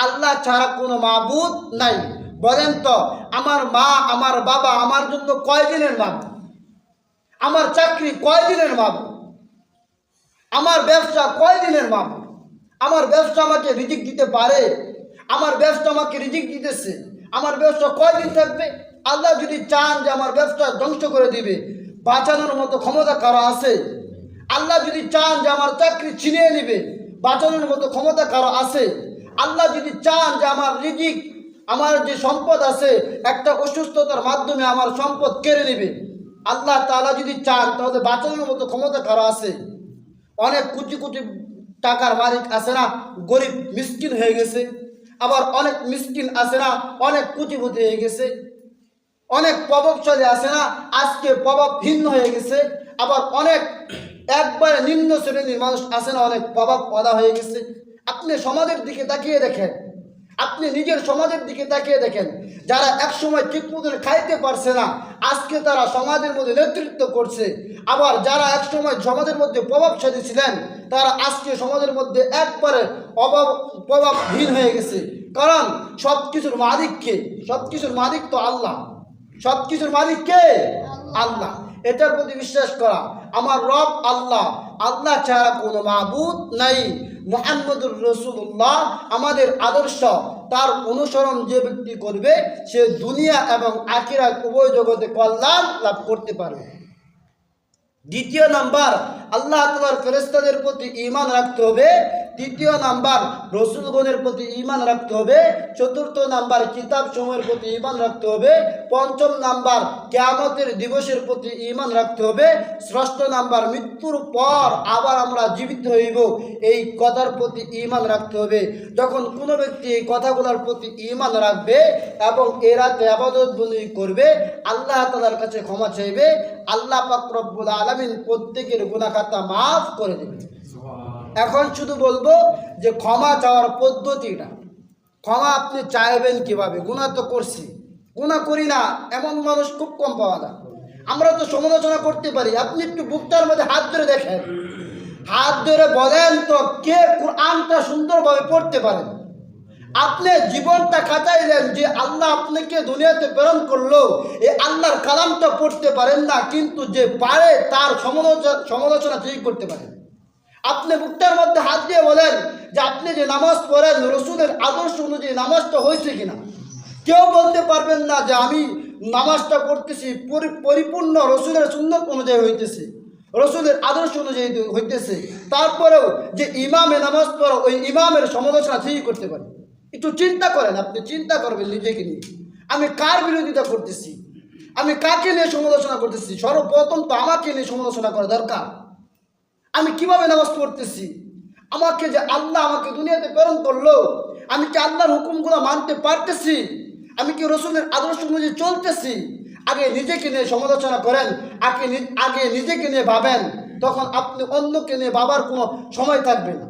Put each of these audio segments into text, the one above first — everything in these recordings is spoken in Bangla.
আল্লাহ ছাড়া কোনো মাবুদ নাই। বলেন তো, আমার মা আমার বাবা আমার জন্য কয়দিনের মাবুদ? আমার চাকরি কয়দিনের মাবুদ? আমার ব্যবসা কয়দিনের মাবুদ? আমার ব্যবসা আমাকে রিজিক দিতে পারে? আমার ব্যবসা আমাকে রিজিক দিতেছে, আমার ব্যবসা কয়দিন থাকবে? আল্লাহ যদি চান যে আমার ব্যবসা ধ্বংস করে দিবে, বাঁচানোর মতো ক্ষমতা কারো আছে? আল্লাহ যদি চান যে আমার চাকরি ছিনিয়ে নিবে, বাঁচানোর মতো ক্ষমতা কারো আছে? আল্লাহ যদি চান যে আমার রিজিক, আমার যে সম্পদ আছে, একটা অসুস্থতার মাধ্যমে আমার সম্পদ কেড়ে নেবে, আল্লাহ তাআলা যদি চান তাহলে বাঁচানোর মতো ক্ষমতা কারো আছে? অনেক কোটি কোটি টাকার মালিক আছে না, গরিব মিসকিন হয়ে গেছে। আবার অনেক মিসকিন আছে না, অনেক কোটিপতি হয়ে গেছে। অনেক প্রভাবশালী আছে না, আজকে প্রভাবহীন হয়ে গেছে। আবার অনেক একবারে নিম্ন শ্রেণীর মানুষ আছে না, অনেক প্রভাব পদা হয়ে গেছে। আপনি সমাজের দিকে তাকিয়ে দেখেন, আপনি নিজের সমাজের দিকে তাকিয়ে দেখেন, যারা একসময় ঠিক মতন খাইতে পারছে না, আজকে তারা সমাজের মধ্যে নেতৃত্ব করছে। আবার যারা একসময় সমাজের মধ্যে প্রভাবশালী ছিলেন, তারা আজকে সমাজের মধ্যে একবারে প্রভাবহীন হয়ে গেছে। কারণ সব কিছুর মালিক কে? সব কিছুর মালিক তো আল্লাহ। সব কিছুর মালিক কে? আল্লাহ। এটার প্রতি বিশ্বাস করা, আমার রব আল্লাহ, আল্লাহ ছাড়া কোনো মাবুদ নাই। মুহাম্মদুর রাসূলুল্লাহ আমাদের আদর্শ, তার অনুসরণ যে ব্যক্তি করবে সে দুনিয়া এবং আখিরাত উভয় জগতে কল্যাণ লাভ করতে পারবে। দ্বিতীয় নাম্বার, আল্লাহ তাআলার ফেরেশতাদের প্রতি ঈমান রাখতে হবে। তৃতীয় নাম্বার, রাসূলগণের প্রতি ঈমান রাখতে হবে। চতুর্থ নাম্বার, কিতাব সমূহের প্রতি ঈমান রাখতে হবে। পঞ্চম নাম্বার, কিয়ামতের দিবসের প্রতি ঈমান রাখতে হবে। ষষ্ঠ নাম্বার, মৃত্যুর পর আবার আমরা জীবিত হইব, এই কথার প্রতি ঈমান রাখতে হবে। যখন কোনো ব্যক্তি এই কথাগুলোর প্রতি ঈমান রাখবে এবং এ রাতে ইবাদত বন্দেগী করবে, আল্লাহ তাআলার কাছে ক্ষমা চাইবে, আল্লাহ পাক রব্বুল আলামিন প্রত্যেকের গুনাহ খাতা মাফ করে দেবে। এখন শুধু বলবো যে ক্ষমা চাওয়ার পদ্ধতিটা, ক্ষমা আপনি চাইবেন কিভাবে? গুনাহ তো করছি, গুনাহ করি না এমন মানুষ খুব কম পাওয়া যায়। আমরা তো সমালোচনা করতে পারি। আপনি একটু বুকটার মধ্যে হাত ধরে দেখেন, হাত ধরে বলেন তো কে কোরআনটা সুন্দরভাবে পড়তে পারেন? আপনি জীবনটা কাটাইলেন, যে আল্লাহ আপনাকে দুনিয়াতে প্রেরণ করলো, এই আল্লাহর কালামটা পড়তে পারেন না, কিন্তু যে পারে তার সমালোচনা ঠিক করতে পারেন। আপনি বুকটার মধ্যে হাত দিয়ে বলেন যে আপনি যে নামাজ পড়েন রসুলের আদর্শ অনুযায়ী নামাজটা হয়েছে কিনা? কেউ বলতে পারবেন না যে আমি নামাজটা পড়তেছি পরিপূর্ণ রসুলের সুন্নত অনুযায়ী হইতেছে, রসুলের আদর্শ অনুযায়ী হইতেছে। তারপরেও যে ইমামে নামাজ পড়ো, ওই ইমামের সমালোচনা ঠিকই করতে পারে। একটু চিন্তা করেন, আপনি চিন্তা করবেন নিজেকে নিয়ে, আমি কার বিরোধিতা করতেছি, আমি কাকে নিয়ে সমালোচনা করতেছি? সর্বপ্রথম তো আমাকে নিয়ে সমালোচনা করা দরকার। আমি কিভাবে নামাজ পড়তেছি? আমাকে যে আল্লাহ আমাকে দুনিয়াতে প্রেরণ করলো, আমি কি আল্লাহর হুকুমগুলো মানতে পারতেছি? আমি কি রসুলের আদর্শ অনুযায়ী চলতেছি? আগে নিজেকে নিয়ে সমালোচনা করেন, আগে নিজেকে নিয়ে ভাবেন, তখন আপনি অন্যকে নিয়ে ভাবার কোনো সময় থাকবে না।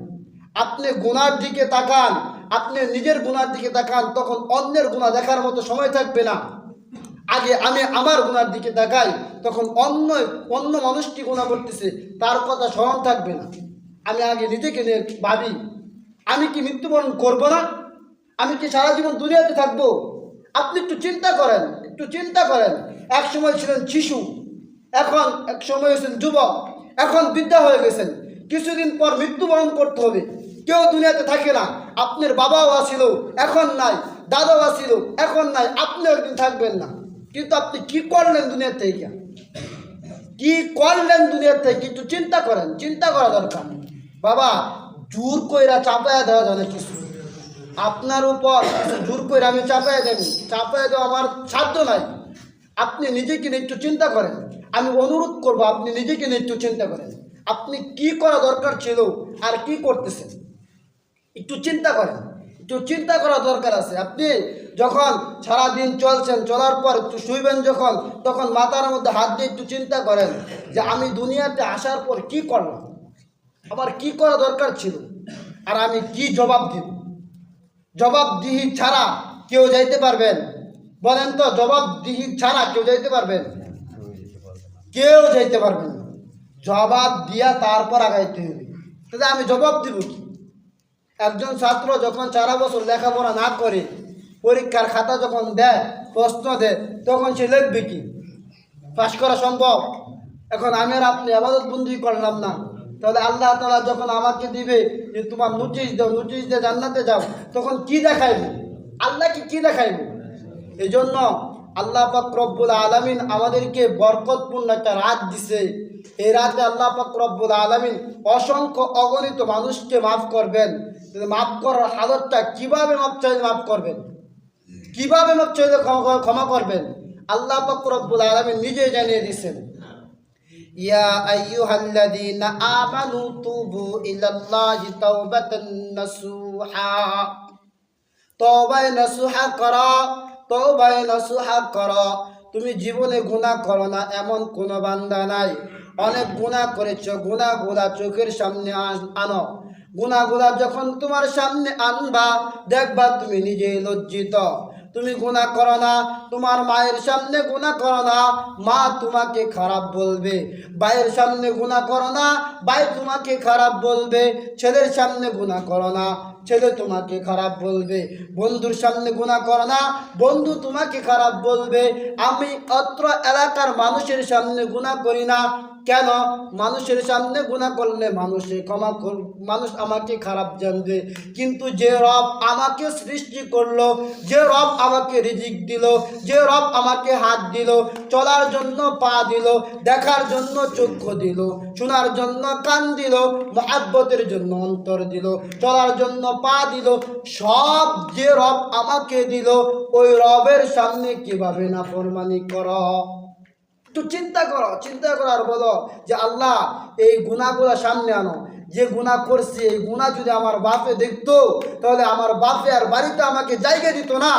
আপনি গুনার দিকে তাকান, আপনি নিজের গুনার দিকে তাকান, তখন অন্যের গুনাহ দেখার মতো সময় থাকবে না। আগে আমি আমার গুনার দিকে তাকাই, তখন অন্য মানুষটি গুনাহ করতেছে তার কথা স্মরণ থাকবে না। আমি আগে নিজেকে নিয়ে ভাবি, আমি কি মৃত্যুবরণ করব না? আমি কি সারা জীবন দুনিয়াতে থাকবো? আপনি একটু চিন্তা করেন, একটু চিন্তা করেন। এক সময় ছিলেন শিশু, এখন এক সময় হয়েছেন যুবক, এখন বৃদ্ধা হয়ে গেছেন। কিছুদিন পর মৃত্যুবরণ করতে হবে। কেউ দুনিয়াতে থাকে না। আপনার বাবাও আসিল, এখন নাই, দাদাও আসিল, এখন নাই, আপনিও একদিন থাকবেন না। কিন্তু আপনি কি করলেন দুনিয়ার থেকে? কি করলেন দুনিয়ার থেকে? একটু চিন্তা করেন, চিন্তা করা দরকার। বাবা, জোর কইরা চাপায়া দেওয়া যায় না কিছু আপনার উপর, জোর কইরা আমি চাপায়া দেব, চাপায়া দেওয়া আমার সাধ্য নাই। আপনি নিজেকে নিয়ে একটু চিন্তা করেন। আমি অনুরোধ করবো আপনি নিজেকে নিয়ে একটু চিন্তা করেন, আপনি কি করা দরকার ছিল আর কি করতেছেন। একটু চিন্তা করেন, একটু চিন্তা করা দরকার আছে। আপনি যখন সারাদিন চলছেন, চলার পর একটু শুইবেন যখন, তখন মাথার মধ্যে হাত দিয়ে একটু চিন্তা করেন যে আমি দুনিয়াতে আসার পর কি করলাম, আমার কি করা দরকার ছিল, আর আমি কি জবাব দিব। জবাবদিহি ছাড়া কেউ যাইতে পারবেন? বলেন তো, জবাবদিহি ছাড়া কেউ যাইতে পারবেন? কেউ যাইতে পারবেন না। জবাব দিয়া তারপর আগাইতে হবে। তাহলে আমি জবাব দিব কি? একজন ছাত্র যখন 4 বছর লেখাপড়া না করে পরীক্ষার খাতা যখন দেয়, প্রশ্ন দেয়, তখন সে লিখবে কি? পাস করা সম্ভব? এখন আমি আর আপনি ইবাদত বন্দি করলাম না, তাহলে আল্লাহ তাআলা যখন আমাকে দিবে যে তোমার নোটিশ দাও, নোটিশ দিয়ে জান্নাতে যাও, তখন কি দেখাইবে? আল্লাহকে কি দেখাইবে? এই জন্য আল্লাহ পাক রব্বুল আলামিন আমাদেরকে বরকতপূর্ণ একটা রাত দিছে। এই রাতে আল্লাহ পাক রব্বুল আলামিন অসংখ্য অগণিত মানুষকে মাফ করবেন। মাফ করার হালতটা কিভাবে মাফ চাইলে মাফ করবেন, কিভাবে মাফ চাইলে ক্ষমা করবেন, আল্লাহ পাক রব্বুল আলামিন নিজেই জানিয়ে দিয়েছেন। ইয়া আইয়ুহাল্লাযীনা আমানু তুবু ইলাল্লাহি তাওবাতান নাসুহা। তওবায়ে নাসুহা করো, তওবায়ে নাসুহা করো। তুমি জীবনে গুনাহ করো না এমন কোনো বান্দা নাই। অনেক গুনাহ করেছো, গুনাহগুলা চোখের সামনে আনো। গুনাহগুলা যখন তোমার সামনে আনবা, দেখবা তুমি নিজেই লজ্জিত। তুমি গুনাহ করো না, তোমার মায়ের সামনে গুনাহ করো না, মা তোমাকে খারাপ বলবে। ভাইয়ের সামনে গুনাহ করো না, ভাই তোমাকে খারাপ বলবে। ছেলের সামনে গুনাহ করো না, ছেলে তোমাকে খারাপ বলবে। বন্ধুর সামনে গুনাহ করো না, বন্ধু তোমাকে খারাপ বলবে। আমি অত্র এলাকার মানুষের সামনে গুনাহ করি না। কেন? মানুষের সামনে গুনাহ করলে মানুষ আমাকে খারাপ জানবে। কিন্তু যে রব আমাকে সৃষ্টি করলো, যে রব আমাকে রিজিক দিল, যে রব আমাকে হাত দিল, চলার জন্য পা দিল, দেখার জন্য চক্ষু দিল, শোনার জন্য কান দিল, মহব্বতের জন্য অন্তর দিল, চলার জন্য পা দিল, সব যে রব আমাকে দিল, ওই রবের সামনে কিভাবে নাফরমানি করো? একটু চিন্তা করো, চিন্তা করো আর বলো যে আল্লাহ এই গুনাহগুলো সামনে আনো। যে গুনাহ করছি, এই গুনাহ যদি আমার বাপে দেখতো, তাহলে আমার বাপে আর বাড়িতে আমাকে জায়গা দিত না।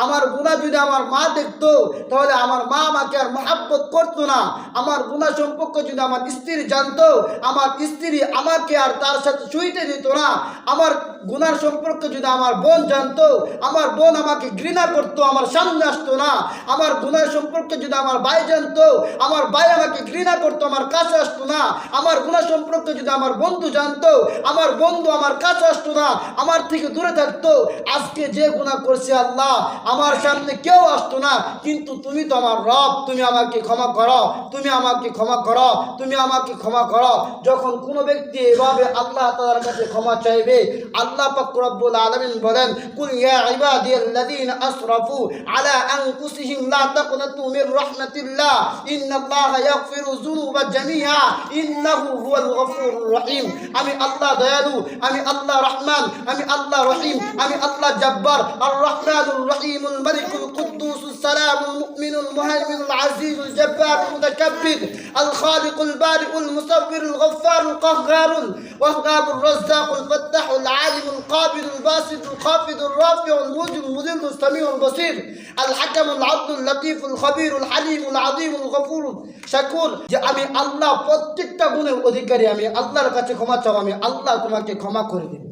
আমার গুনাহ যদি আমার মা দেখতো, তাহলে আমার মা আমাকে আর মহব্বত করতো না। আমার গুনাহ সম্পর্কে যদি আমার স্ত্রী জানতো, আমার স্ত্রী আমাকে আর তার সাথে শুইতে দিত না। আমার গুনার সম্পর্কে যদি আমার বোন জানতো, আমার বোন আমাকে ঘৃণা করতো, আমার সামনে আসতো না। আমার গুনার সম্পর্কে যদি আমার ভাই জানতো, আমার ভাই আমাকে ঘৃণা করতো, আমার কাছে আসতো না। আমার গুনাহ সম্পর্কে যদি আমার বন্ধু জানতো, আমার বন্ধু আমার কাছে আসতো না, আমার থেকে দূরে থাকতো। আজকে যে গুনাহ করছে আল্লাহ, আমার সামনে কেউ আসতো না, কিন্তু তুমি তো আমার রব, তুমি আমাকে ক্ষমা করো, তুমি আমাকে ক্ষমা করো, তুমি আমাকে ক্ষমা করো। যখন কোনো ব্যক্তি এভাবে আল্লাহ তাআলার কাছে ক্ষমা চাইবে, আল্লাহ পাক রব্বুল আলামিন বলেন, কুল ইয়া ইবাদিয়াল্লাযীনা আসরাফু আলা আনফুসিহিম লা তাকনাতু মির রাহমাতিল্লাহ ইন্নাল্লাহা ইয়াগফিরু যুনুবা জামিআ ইন্নাহু হুয়াল গফুরুর রহিম। আমি আল্লাহ দয়ালু, আমি আল্লাহ রহমান, আমি আল্লাহ রহিম, আমি আল্লাহ জব্বার আর রহমানুর রহিমুল মালিকুল কুদ্দুসুস সালামুল মুমিনুল মুহাইমিনুল আজিজুল জব্বারুল মুতাকাব্বির আল খালিকুল বারিউল মুসাব্বিরুল গফফারুল কাহ্হারুল ওয়াহ্হাবুর রাজ্জাকুল ফাত্তাহুল আলিমুল কাবিরুল বাসিতুল খাফিদুর রাফিউল মুজিবুল মুযিল্লুস সামিউল বসির আল হাকামুল আদলুল লতীফুল খবীরুল হালিমুল আযীমুল গফুরুল শাকুর। যে আমি আল্লাহ প্রত্যেকটা গুণের অধিকারী, আমি আল্লাহর কাছে ক্ষমা চাও, আমি আল্লাহ তোমাকে ক্ষমা করে দেব।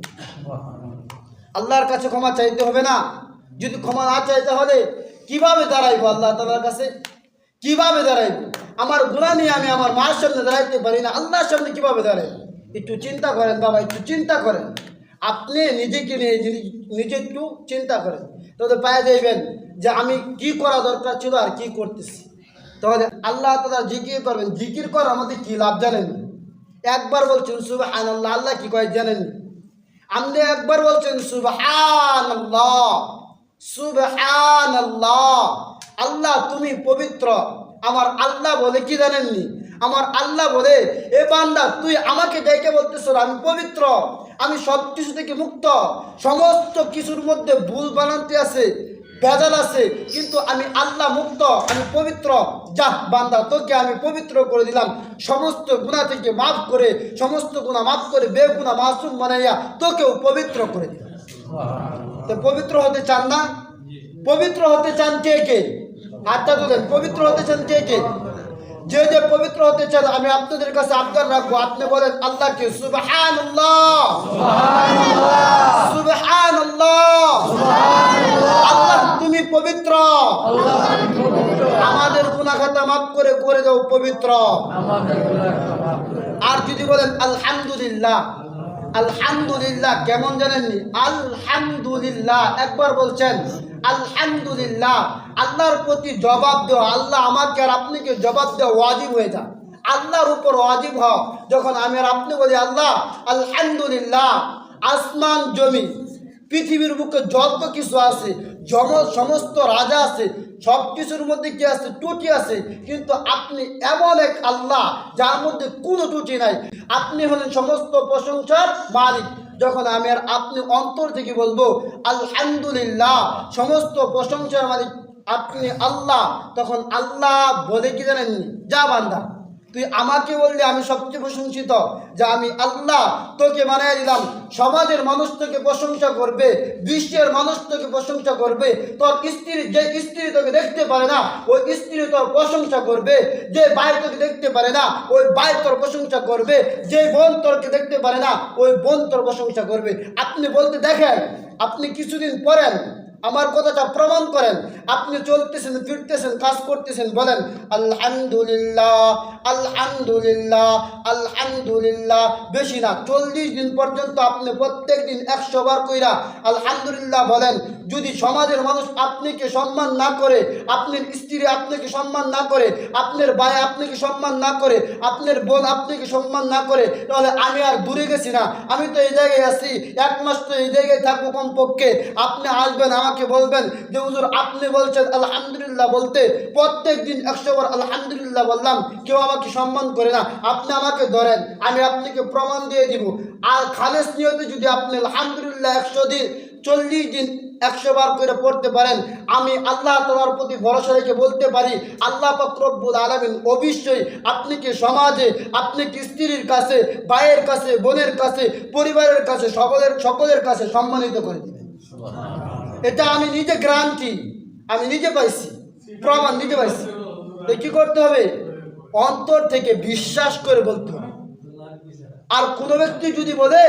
আল্লাহর কাছে ক্ষমা চাইতে হবে না? যদি ক্ষমা না চাইতে হলে কিভাবে দাঁড়াইবো আল্লাহ তাআলার কাছে? কিভাবে দাঁড়াইবো? আমার গুনাহ নিয়ে আমি আমার মার সামনে দাঁড়াইতে পারি না, আল্লাহর সামনে কিভাবে দাঁড়াই? একটু চিন্তা করেন বাবা, একটু চিন্তা করেন। আপনি নিজেকে নিয়ে নিজে একটু চিন্তা করেন, তাহলে পায়ে যাইবেন যে আমি কি করা দরকার ছিল আর কি করতেছি। তাহলে আল্লাহ তাআলা জিকির করবেন। জিকির করা আমাদের কি লাভ জানেন? একবার বলছেন সুবহানাল্লাহ, আল্লাহ কি কয় জানেন? আপনি একবার বলছেন সুবহানাল্লাহ, সুবহানাল্লাহ, আল্লাহ তুমি পবিত্র। আমার আল্লাহ বলে কি জানেননি? আমার আল্লাহ বলে, এ বান্দা তুই আমাকে ডেকে বলতেছ আমি পবিত্র, আমি সব কিছু থেকে মুক্ত, সমস্ত কিছুর মধ্যে ভুল বানান্তি আছে, ভেজাল আছে, কিন্তু আমি আল্লাহ মুক্ত, আমি পবিত্র। যা বান্দা, তোকে আমি পবিত্র করে দিলাম, সমস্ত গুনাহ থেকে মাফ করে, সমস্ত গুনাহ মাফ করে বেগুনাহ মাসুম বানাইয়া তোকেও পবিত্র করে দিলাম। তো পবিত্র হতে চান না? পবিত্র হতে চান কে কে? হাতটা তুলেন। পবিত্র হতে চান কে কে? যে যে পবিত্র হতে চান আমি আপনাদের কাছে আবদার রাখবো, আপনি বলেন আল্লাহকে সুবহানাল্লাহ, সুবহানাল্লাহ, সুবহানাল্লাহ, আল্লাহ তুমি পবিত্র, আমাদের গুনাহ খাতা মাফ করে করে দাও পবিত্র। আর যদি বলেন আলহামদুলিল্লাহ, আলহামদুলিল্লাহ কেমন জানেননি? আলহামদুলিল্লাহ একবার বলছেন আলহামদুলিল্লাহ। আল্লাহর প্রতি জবাব দেওয়া, আল্লাহ আমাকে আর আপনাকে জবাব দেওয়া ওয়াজিব হয়ে যায়। আল্লাহর উপর ওয়াজিব হওয়া যখন আমি আর আপনি বলি আল্লাহ আলহামদুলিল্লাহ, আসমান জমি পৃথিবীর বুকে যত কিছু আছে, সমস্ত রাজা আছে, সব কিছুর মধ্যে কি আছে? ত্রুটি আছে। কিন্তু আপনি এমন এক আল্লাহ যার মধ্যে কোনো ত্রুটি নাই। আপনি হলেন সমস্ত প্রশংসার মালিক। যখন আমি আর আপনি অন্তর থেকে বলবো আলহামদুলিল্লাহ, সমস্ত প্রশংসার মালিক আপনি আল্লাহ, তখন আল্লাহ বলে কি জানেননি? যা বান্দা, তুই আমাকে বললে আমি সবচেয়ে প্রশংসিত, যে আমি আল্লাহ তোকে বানিয়ে দিলাম। সমাজের মানুষ তোকে প্রশংসা করবে, বিশ্বের মানুষ তোকে প্রশংসা করবে। তোর স্ত্রী, যে স্ত্রী তোকে দেখতে পারে না ওই স্ত্রী তোর প্রশংসা করবে। যে ভাই তোকে দেখতে পারে না ওই ভাই তোর প্রশংসা করবে। যে বোন তোরকে দেখতে পারে না ওই বোন তোর প্রশংসা করবে। আপনি বলতে দেখেন, আপনি কিছুদিন পরেন, আমার কথাটা প্রমাণ করেন। আপনি চলতেছেন, ফিরতেছেন, কাজ করতেছেন, বলেন আলহামদুলিল্লাহ আলহামদুলিল্লাহ আলহামদুলিল্লাহ। বেশি না, 40 দিন পর্যন্ত আপনি প্রত্যেক দিন 100 বার কইরা আলহামদুলিল্লাহ বলেন। যদি সমাজের মানুষ আপনাকে সম্মান না করে, আপনার স্ত্রী আপনাকে সম্মান না করে, আপনার ভাই আপনাকে সম্মান না করে, আপনার বোন আপনাকে সম্মান না করে, তাহলে আমি আর দূরে গেছি না, আমি তো এই জায়গায় আছি। 1 মাস তো এই জায়গায় থাকবো কমপক্ষে। আপনি আসবেন, আমাকে বলবেন যে হুজুর আপনি বলছেন আলহামদুলিল্লাহ বলতে, প্রত্যেক দিন 100 বার আলহামদুলিল্লাহ বললাম, কেউ আমাকে সম্মান করে না। আপনি আমাকে ধরেন, আমি আপনাকে প্রমাণ দিয়ে দিব। আর খালেস নিয়তে যদি আপনি আলহামদুলিল্লাহ 40 দিন 100 বার করে পড়তে পারেন, আমি আল্লাহ তাআলার প্রতি ভরসা রেখে বলতে পারি আল্লাহ পাক রব্বুল আলামিন অবশ্যই আপনাকে সমাজে, আপনাকে স্ত্রীর কাছে, ভাইয়ের কাছে, বোনের কাছে, পরিবারের কাছে, সকলের কাছে সম্মানিত করে দিবেন। এটা আমি নিজে গ্যারান্টি, আমি নিজে পাইছি, প্রমাণ নিজে পাইছি। কি করতে হবে? অন্তর থেকে বিশ্বাস করে বলতে হবে। আর কোনো ব্যক্তি যদি বলে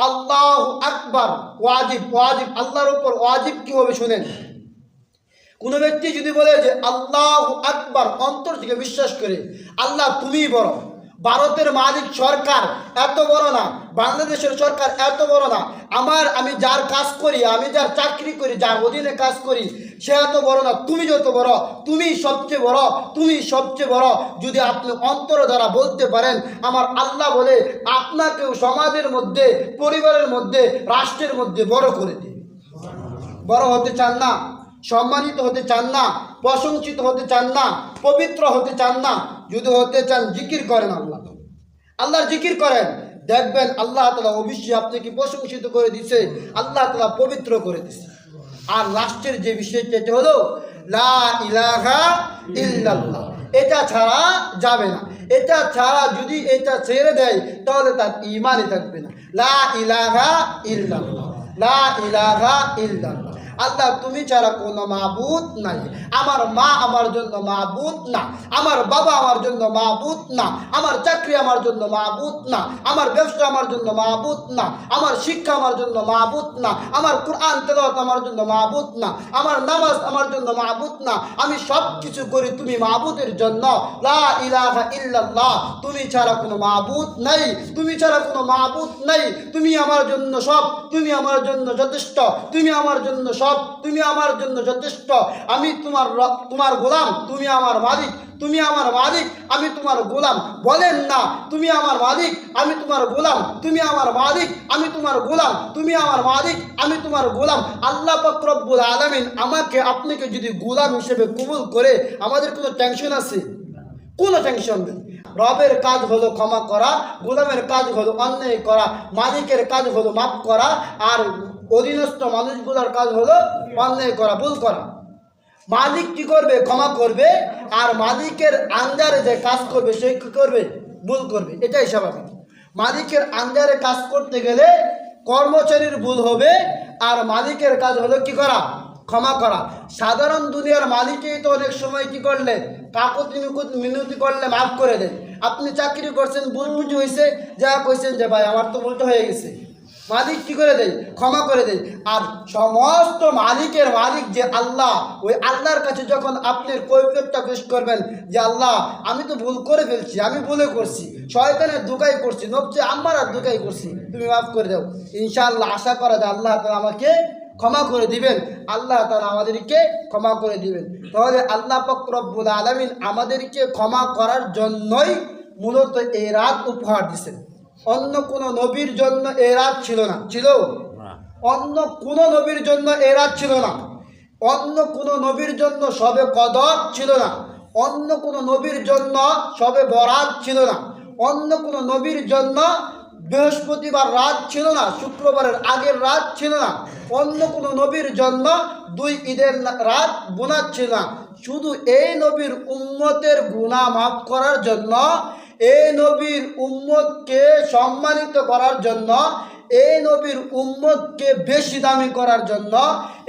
আল্লাহু আকবার, ওয়াজিব, ওয়াজিব আল্লাহর উপর ওয়াজিব কি হবে শুনেন। কোনো ব্যক্তি যদি বলে যে আল্লাহু আকবার, অন্তর থেকে বিশ্বাস করে আল্লাহ তুমিই বড়, ভারতের মালিক সরকার এত বড় না, বাংলাদেশের সরকার এত বড় না, আমি যার কাজ করি, আমি যার চাকরি করি, যার অধীনে কাজ করি সে এত বড় না, তুমি যত বড়, তুমি সবচেয়ে বড়, তুমি সবচেয়ে বড়। যদি আপনি অন্তর দ্বারা বলতে পারেন, আমার আল্লাহ বলে আপনাকেও সমাজের মধ্যে, পরিবারের মধ্যে, রাষ্ট্রের মধ্যে বড় করে দিন। বড় হতে চান না, সম্মানিত হতে চান না, প্রশংসিত হতে চান না, পবিত্র হতে চান না, যদি হতে চান জিকির করেন, আল্লাহর জিকির করেন, দেখবেন আল্লাহ তাআলা অবশ্যই আপনাকে প্রশংসিত করে দিছে, আল্লাহ তাআলা পবিত্র করে দিছে। আর লাস্টের যে বিষয়টা, এটা হলো লা ইলাহা ইল্লাল্লাহ। এটা ছাড়া যাবে না। এটা ছাড়া যদি এটা ছেড়ে দেয় তাহলে তার ঈমানই থাকবে না। লা ইলাহা ইল্লাল্লাহ, লা ইলাহা ইল্লাল্লাহ। আল্লাহ তুমি ছাড়া কোনো মাবুদ নাই। আমার মা আমার জন্য মাবুদ না, আমার বাবা আমার জন্য মাবুদ না, আমার চাকরি আমার জন্য মাবুদ না, আমার ব্যবসা আমার জন্য মাবুদ না, আমার শিক্ষা আমার জন্য মাবুদ না, আমার কোরআন তেলাওয়াত আমার জন্য মাবুদ না, আমার নামাজ আমার জন্য মাবুদ না। আমি সব কিছু করি তুমি মাবুদের জন্য। লা ইলাহা ইল্লাল্লাহ, তুমি ছাড়া কোনো মাবুদ নাই, তুমি ছাড়া কোনো মাবুদ নাই। তুমি আমার জন্য সব, তুমি আমার জন্য যথেষ্ট, তুমি আমার জন্য সব, তুমি আমার জন্য যথেষ্ট। আমি তোমার গোলাম, তুমি আমার মালিক, তুমি আমার মালিক, আমি তোমার গোলাম। বলেন না তুমি আমার মালিক, আমি তোমার গোলাম, তুমি আমার মালিক, আমি তোমার গোলাম, তুমি আমার মালিক, আমি তোমার গোলাম। আল্লাহ পাক রব্বুল আলামিন আমাকে আপনাকে যদি গোলাম হিসেবে কবুল করে, আমাদের কোনো টেনশন আছে? কোনো টেনশন নেই। রবের কাজ হলো ক্ষমা করা, গোলামের কাজ হলো অন্যায় করা, মালিকের কাজ হলো মাফ করা, আর অধীনস্থ মানুষগুলোর কাজ হলো অন্যায় করা, ভুল করা। মালিক কি করবে? ক্ষমা করবে। আর মালিকের আন্ডারে যে কাজ করবে সে কি করবে? ভুল করবে। এটাই স্বাভাবিক। মালিকের আন্ডারে কাজ করতে গেলে কর্মচারীর ভুল হবে, আর মালিকের কাজ হলো কি করা? ক্ষমা করা। সাধারণ দুনিয়ার মালিকেই তো অনেক সময় কি করলে, কাকুতি মিনতি করলে মাফ করে দেন। আপনি চাকরি করছেন, ভুল বুঝি হয়েছে, যা কইছেন যে ভাই আমার তো ভুলটা হয়ে গেছে, মালিক কি করে দেয়? ক্ষমা করে দেয়। আর সমস্ত মালিকের মালিক যে আল্লাহ, ওই আল্লাহর কাছে যখন আপনি কৈফিয়তটা পেশ করবেন যে আল্লাহ আমি তো ভুল করে ফেলছি, আমি ভুলে করছি, শয়তানের ধোঁকাই করছি, নবচে আমার আর ধোঁকাই করছি, তুমি মাফ করে দাও, ইনশাআল্লাহ আশা করা যায় আল্লাহ তাআলা আমাকে ক্ষমা করে দিবেন, আল্লাহ তাআলা আমাদেরকে ক্ষমা করে দিবেন। তাহলে আল্লাহ পাক রব্বুল আলামিন আমাদেরকে ক্ষমা করার জন্যই মূলত এই রাত উপহার দিয়েছেন। অন্য কোনো নবীর জন্য এই রাত ছিল না, ছিল? অন্য কোনো নবীর জন্য এই রাত ছিল না। অন্য কোনো নবীর জন্য শবে কদর ছিল না। অন্য কোনো নবীর জন্য শবে বরাত ছিল না। অন্য কোনো নবীর জন্য বৃহস্পতিবার রাত ছিল না, শুক্রবারের আগের রাত ছিল না। অন্য কোনো নবীর জন্য 2 ঈদের রাত বোনাত ছিল না। শুধু এই নবীর উম্মতের গুনাহ মাফ করার জন্য, এই নবীর উম্মতকে সম্মানিত করার জন্য, এই নবীর উম্মতকে বেশি দামি করার জন্য,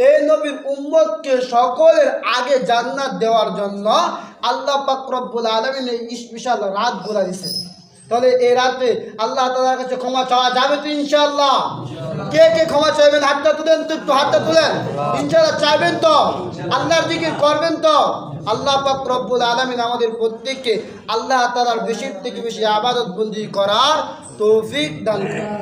এই নবীর উম্মতকে সকলের আগে জান্নাত দেওয়ার জন্য আল্লাহ পাক রব্বুল আলামিন এই স্পেশাল রাত বলে দিয়েছেন। তাহলে এই রাতে আল্লাহ তাআলার কাছে ক্ষমা চাওয়া যাবে তো ইনশাআল্লাহ? কে কে ক্ষমা চাইবেন? হাতটা তুলেন তো, একটু হাতটা তুলেন। ইনশাআল্লাহ চাইবেন তো? আল্লাহর জিকির করবেন তো? আল্লাহ পাক রব্বুল আলামিন আমাদের প্রত্যেককে আল্লাহ তাআলার বেশি থেকে বেশি ইবাদত বন্দেগী করার তৌফিক দান করুন।